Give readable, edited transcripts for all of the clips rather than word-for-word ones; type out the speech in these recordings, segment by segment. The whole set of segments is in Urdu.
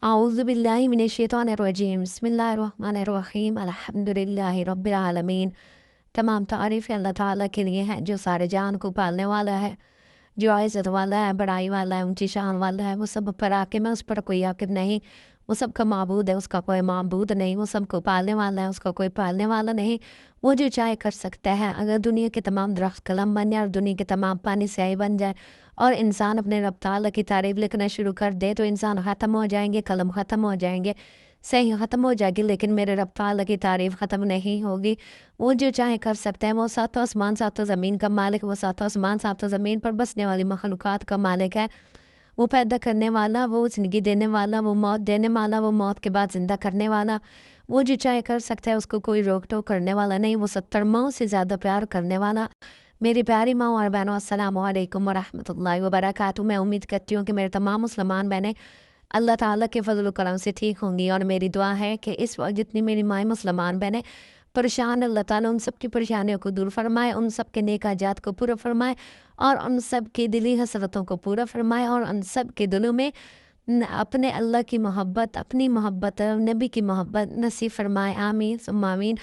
اعوذ باللہ من الشیطان الرجیم، بسم اللہ الرحمن الرحیم، الحمدللہ رب العالمین۔ تمام تعریف اللہ تعالیٰ کے لیے ہے جو سارے جان کو پالنے والا ہے، جو عزت والا ہے، بڑائی والا ہے، اونچی شان والا ہے۔ وہ سب پر حاکم ہے، اس پر کوئی حاکم نہیں۔ وہ سب کا معبود ہے، اس کا کوئی معبود نہیں۔ وہ سب کو پالنے والا ہے، اس کا کوئی پالنے والا نہیں۔ وہ جو چاہے کر سکتا ہے۔ اگر دنیا کے تمام درخت قلم بن جائے اور دنیا کے تمام پانی سیاہی بن جائے اور انسان اپنے رب تعالیٰ کی تعریف لکھنا شروع کر دے تو انسان ختم ہو جائیں گے، قلم ختم ہو جائیں گے، صحیح ختم ہو جائے گی، لیکن میرے رب تعالیٰ کی تعریف ختم نہیں ہوگی۔ وہ جو چاہے کر سکتا ہے۔ وہ ساتوں آسمان ساتوں زمین کا مالک، وہ ساتوں آسمان ساتوں زمین پر بسنے والی مخلوقات کا مالک ہے۔ وہ پیدا کرنے والا، وہ زندگی دینے والا، وہ موت دینے والا، وہ موت کے بعد زندہ کرنے والا۔ وہ جو چاہے کر سکتا ہے، اس کو کوئی روک ٹوک کرنے والا نہیں۔ وہ 70 ماؤں سے زیادہ پیار کرنے والا۔ میری پیاری ماں اور بہنوں، السلام علیکم ورحمۃ اللہ وبرکاتہ۔ میں امید کرتی ہوں کہ میرے تمام مسلمان بہنیں اللہ تعالیٰ کے فضل و کرم سے ٹھیک ہوں گی، اور میری دعا ہے کہ اس وقت جتنی میری مائیں مسلمان بہنیں پریشان، اللہ تعالیٰ ان سب کی پریشانیوں کو دور فرمائے، ان سب کے نیک حاجات کو پورا فرمائے، اور ان سب کی دلی حسرتوں کو پورا فرمائے، اور ان سب کے دلوں میں اپنے اللہ کی محبت، اپنی محبت، نبی کی محبت نصیب فرمائے۔ آمین ثم آمین۔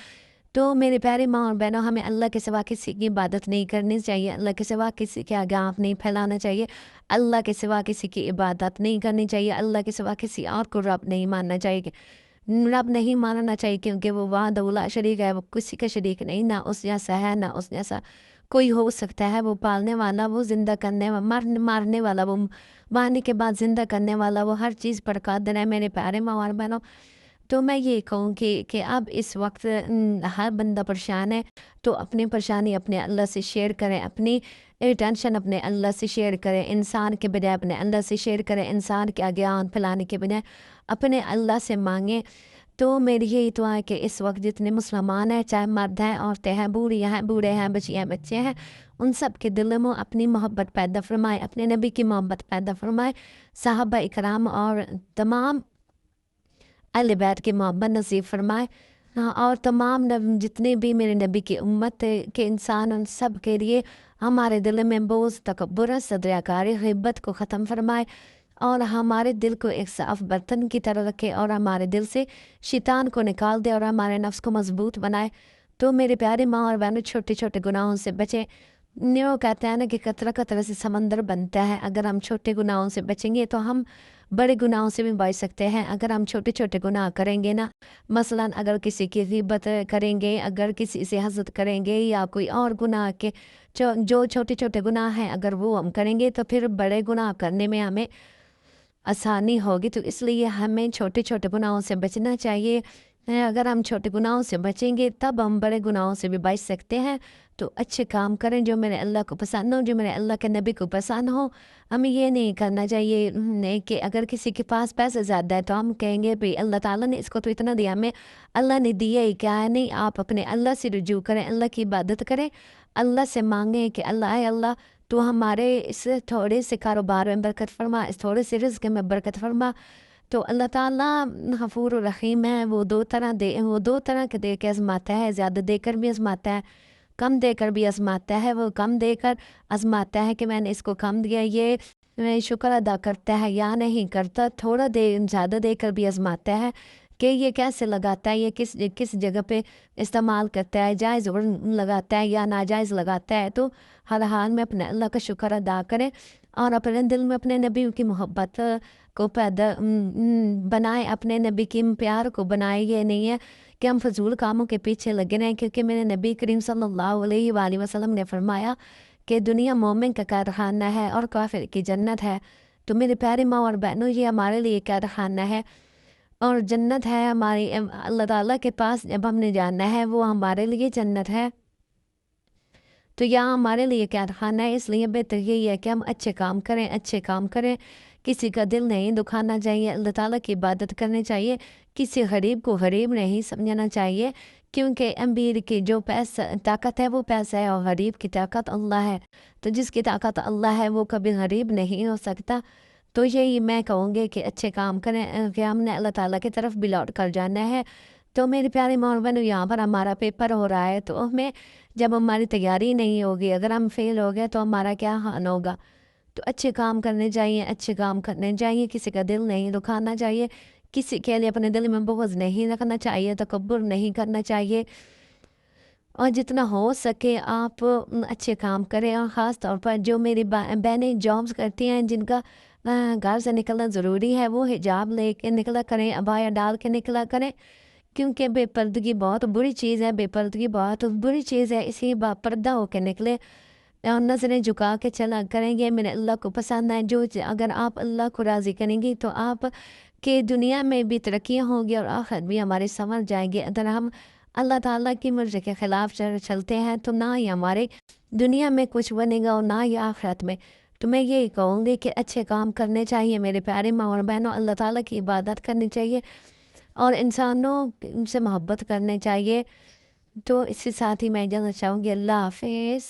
تو میرے پیارے ماں اور بہنوں، ہمیں اللہ کے سوا کسی کی عبادت نہیں کرنی چاہیے، اللہ کے سوا کسی کے آگے آنکھ نہیں پھیلانا چاہیے، اللہ کے سوا کسی کی عبادت نہیں کرنی چاہیے، اللہ کے سوا کسی اور کو رب نہیں ماننا چاہیے، رب نہیں ماننا چاہیے، کیونکہ وہ وحدہ لا شریک ہے، وہ کسی کا شریک نہیں، نہ اس جیسا ہے، نہ اس جیسا کوئی ہو سکتا ہے۔ وہ پالنے والا، وہ زندہ کرنے مارنے والا، وہ مارنے کے بعد زندہ کرنے والا، وہ ہر چیز پر قادر ہے۔ میرے پیارے ماں اور بہنوں، تو میں یہ کہوں کہ اب اس وقت ہر بندہ پریشان ہے، تو اپنی پریشانی اپنے اللہ سے شیئر کریں، اپنی ٹینشن اپنے اللہ سے شیئر کریں، انسان کے بجائے اپنے اللہ سے شیئر کریں، انسان کے آگے آنکھ پھیلانے کے بجائے اپنے اللہ سے مانگیں۔ تو میری یہی دعا ہے کہ اس وقت جتنے مسلمان ہیں، چاہے مرد ہیں، عورتیں ہیں، بوڑھے ہیں، بچیاں بچے ہیں، ان سب کے دلوں میں اپنی محبت پیدا فرمائے، اپنے نبی کی محبت پیدا فرمائے، صحابہ اکرام اور تمام اہل بیت کی محبت نصیب فرمائے، اور تمام جتنے بھی میرے نبی کی امت کے انسان، ان سب کے لیے ہمارے دل میں بغض، تکبر، صدریاکاری، غیبت کو ختم فرمائے، اور ہمارے دل کو ایک صاف برتن کی طرح رکھے، اور ہمارے دل سے شیطان کو نکال دے، اور ہمارے نفس کو مضبوط بنائے۔ تو میرے پیارے ماں اور بہنوں، چھوٹے چھوٹے گناہوں سے بچیں۔ نیو کہتے ہیں نا کہ قطرہ قطرہ سے سمندر بنتا ہے۔ اگر ہم چھوٹے گناہوں سے بچیں گے تو ہم بڑے گناہوں سے بھی بچ سکتے ہیں۔ اگر ہم چھوٹے چھوٹے گناہ کریں گے نا، مثلاً اگر کسی کی غیبت کریں گے، اگر کسی سے حسد کریں گے، یا کوئی اور گناہ کے جو چھوٹے چھوٹے گناہ ہیں اگر وہ ہم کریں گے، تو پھر بڑے گناہ کرنے میں ہمیں آسانی ہوگی۔ تو اس لیے ہمیں چھوٹے چھوٹے گناہوں سے بچنا چاہیے۔ اگر ہم چھوٹے گناہوں سے بچیں گے تب ہم بڑے گناہوں سے بھی بچ سکتے ہیں۔ تو اچھے کام کریں جو میرے اللہ کو پسند ہو، جو میرے اللہ کے نبی کو پسند ہو۔ ہمیں یہ نہیں کرنا چاہیے کہ اگر کسی کے پاس پیسے زیادہ ہے تو ہم کہیں گے بھئی اللہ تعالیٰ نے اس کو تو اتنا دیا، ہمیں اللہ نے دیا ہی کیا ہے۔ نہیں، آپ اپنے اللہ سے رجوع کریں، اللہ کی عبادت کریں، اللہ سے مانگیں کہ اللہ اے اللہ تو ہمارے اس تھوڑے سے کاروبار میں برکت فرما، اس تھوڑے سے رزق میں برکت فرما۔ تو اللہ تعالیٰ غفور و رحیم ہے، وہ دو طرح کے دے کے آزماتا ہے، زیادہ دے کر بھی آزماتا ہے، کم دے کر بھی آزماتا ہے۔ وہ کم دے کر آزماتا ہے کہ میں نے اس کو کم دیا، یہ شکر ادا کرتا ہے یا نہیں کرتا۔ تھوڑا زیادہ دے کر بھی آزماتا ہے کہ یہ کیسے لگاتا ہے، یہ کس جگہ پہ استعمال کرتا ہے، جائز لگاتا ہے یا ناجائز لگاتا ہے۔ تو ہر حال میں اپنے اللہ کا شکر ادا کریں، اور اپنے دل میں اپنے نبی کی محبت کو پیدا بنائے، اپنے نبی کی پیار کو بنائے۔ یہ نہیں ہے کہ ہم فضول کاموں کے پیچھے لگے رہیں، کیونکہ میرے نبی کریم صلی اللہ علیہ وآلہ وسلم نے فرمایا کہ دنیا مومن کا قید خانہ ہے اور کافر کی جنت ہے۔ تو میرے پیارے ماں اور بہنوں، یہ ہمارے لیے قید خانہ ہے اور جنت ہے ہماری۔ اللہ تعالیٰ کے پاس جب ہم نے جانا ہے وہ ہمارے لیے جنت ہے، تو یہاں ہمارے لیے قید خانہ ہے۔ اس لیے بہتر یہی ہے کہ ہم اچھے کام کریں، کسی کا دل نہیں دکھانا چاہیے، اللہ تعالیٰ کی عبادت کرنی چاہیے، کسی غریب کو غریب نہیں سمجھنا چاہیے، کیونکہ امیر کی جو طاقت ہے وہ پیسہ ہے، اور غریب کی طاقت اللہ ہے۔ تو جس کی طاقت اللہ ہے وہ کبھی غریب نہیں ہو سکتا۔ تو یہی میں کہوں گے کہ اچھے کام کریں، کہ ہم نے اللہ تعالیٰ کی طرف بھی لوٹ کر جانا ہے۔ تو میری پیاری ماں بہنوں، یہاں پر ہمارا پیپر ہو رہا ہے، تو ہمیں جب ہماری تیاری نہیں ہوگی، اگر ہم فیل ہو گئے تو ہمارا کیا حال ہوگا؟ تو اچھے کام کرنے چاہیے، اچھے کام کرنے چاہیے، کسی کا دل نہیں دکھانا چاہیے، کسی کے لیے اپنے دل میں بغض نہیں رکھنا چاہیے، تکبر نہیں کرنا چاہیے، اور جتنا ہو سکے آپ اچھے کام کریں۔ اور خاص طور پر جو میری بہنیں جابس کرتی ہیں، جن کا گھر سے نکلنا ضروری ہے، وہ حجاب لے کے نکلا کریں، عبایا ڈال کے نکلا کریں، کیونکہ بے پردگی بہت بری چیز ہے، بے پردگی بہت بری چیز ہے، اسی پردہ ہو کے نکلے اور نظریں جھکا کے چلا کریں گے، میرے اللہ کو پسند ہے۔ اگر آپ اللہ کو راضی کریں گی تو آپ کے دنیا میں بھی ترقیاں ہوں گی اور آخرت بھی ہمارے سنور جائیں گے۔ اگر ہم اللہ تعالیٰ کی مرضی کے خلاف چلتے ہیں تو نہ ہی ہمارے دنیا میں کچھ بنے گا اور نہ ہی آخرت میں۔ تو میں یہی کہوں گی کہ اچھے کام کرنے چاہیے میرے پیارے ماں اور بہنوں، اللہ تعالیٰ کی عبادت کرنی چاہیے اور انسانوں سے محبت کرنے چاہیے۔ تو اسی ساتھ ہی میں اجازت چاہوں گی، اللہ حافظ۔